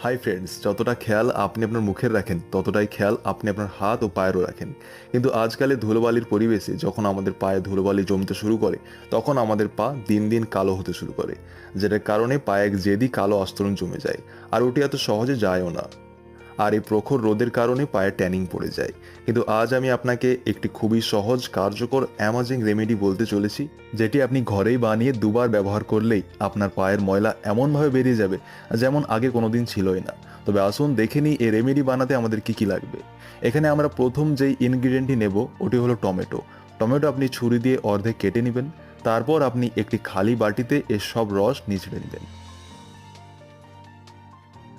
Hi friends, যতটা খেয়াল আপনি আপনার মুখের রাখেন ততটাই খেয়াল আপনি আপনার হাত ও পায়েরও রাখেন। কিন্তু আজকালের ধুলোবালির পরিবেশে যখন আমাদের পায়ে ধুলোবালি জমতে শুরু করে তখন আমাদের পা দিন দিন কালো হতে শুরু করে, যেটার কারণে পায়ে এক জেদি কালো আস্তরণ জমে যায়। আর ওটি এত সহজে যায়ও না। আর এই প্রখর রোদের কারণে পায়ে ট্যানিং পড়ে যায়। কিন্তু আজ আমি আপনাকে একটি খুবই সহজ, কার্যকর, অ্যামাজিং রেমেডি বলতে চলেছি, যেটি আপনি ঘরেই বানিয়ে দুবার ব্যবহার করলেই আপনার পায়ের ময়লা এমনভাবে বেরিয়ে যাবে যেমন আগে কোনোদিন ছিলই না। তবে আসুন দেখে নিই এই রেমেডি বানাতে আমাদের কি কি লাগবে। এখানে আমরা প্রথম যেই ইনগ্রিডিয়েন্টটি নেব ওটি হলো টমেটো। টমেটো আপনি ছুরি দিয়ে অর্ধেক কেটে নেবেন। তারপর আপনি একটি খালি বাটিতে এর সব রস নিচড়ে নেবেন।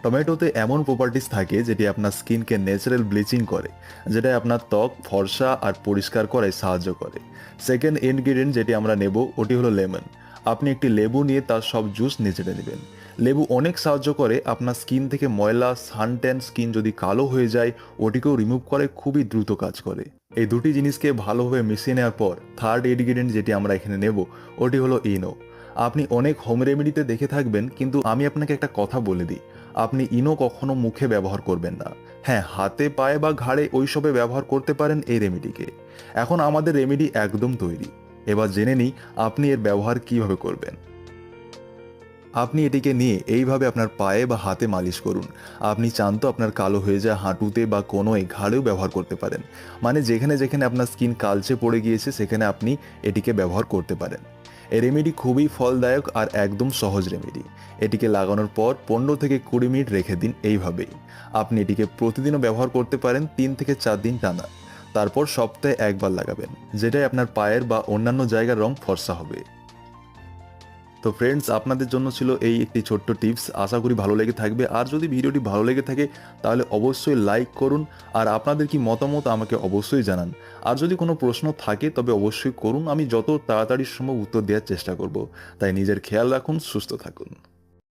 টমেটোতে এমন প্রপার্টিস থাকে যেটি আপনার স্কিনকে ন্যাচারাল ব্লিচিং করে, যেটা আপনার ত্বক ফর্সা আর পরিষ্কার করায় সাহায্য করে। সেকেন্ড ইনগ্রিডিয়েন্ট যেটি আমরা নেব ওটি হলো লেমন। আপনি একটি লেবু নিয়ে তার সব জুস নিচড়ে নেবেন। লেবু অনেক সাহায্য করে আপনার স্কিন থেকে ময়লা, সানট্যান স্কিন যদি কালো হয়ে যায় ওটিকেও রিমুভ করে খুবই দ্রুত কাজ করে। এই দুটি জিনিসকে ভালোভাবে মিশিয়ে নেওয়ার পর থার্ড ইনগ্রিডিয়েন্ট যেটি আমরা এখানে নেব ওটি হলো ইনো। আপনি অনেক হোম রেমেডিতে দেখে থাকবেন, কিন্তু আমি আপনাকে একটা কথা বলে দিই, আপনি ইনো কখনো মুখে ব্যবহার করবেন না। হ্যাঁ, হাতে, পায়ে বা ঘাড়ে ওইসবে ব্যবহার করতে পারেন এই রেমেডিকে। এখন আমাদের রেমেডি একদম তৈরি। এবার জেনে নিই আপনি এর ব্যবহার কিভাবে করবেন। আপনি এটিকে নিয়ে এইভাবে আপনার পায়ে বা হাতে মালিশ করুন। আপনি চান তো আপনার কালো হয়ে যায় হাঁটুতে বা কোনোই ঘাড়েও ব্যবহার করতে পারেন। মানে যেখানে যেখানে আপনার স্কিন কালচে পড়ে গিয়েছে সেখানে আপনি এটিকে ব্যবহার করতে পারেন। এই রেমেডি খুবই ফলদায়ক আর একদম সহজ রেমেডি। এটিকে লাগানোর পর 15 থেকে 20 মিনিট রেখে দিন এইভাবেই। আপনি এটিকে প্রতিদিনও ব্যবহার করতে পারেন 3 থেকে 4 দিন টানা। তারপর সপ্তাহে একবার লাগাবেন, যেটাই আপনার পায়ের বা অন্যান্য জায়গার রং ফর্সা হবে। তো ফ্রেন্ডস, আপনাদের জন্য ছিল এই একটি ছোট্ট টিপস। আশা করি ভালো লেগে থাকবে। আর যদি ভিডিওটি ভালো লেগে থাকে তাহলে অবশ্যই লাইক করুন। আর আপনাদের কি মতামত আমাকে অবশ্যই জানান। আর যদি কোনো প্রশ্ন থাকে তবে অবশ্যই করুন, আমি যত তাড়াতাড়ি সম্ভব উত্তর দেওয়ার চেষ্টা করব। তাই নিজের খেয়াল রাখুন, সুস্থ থাকুন।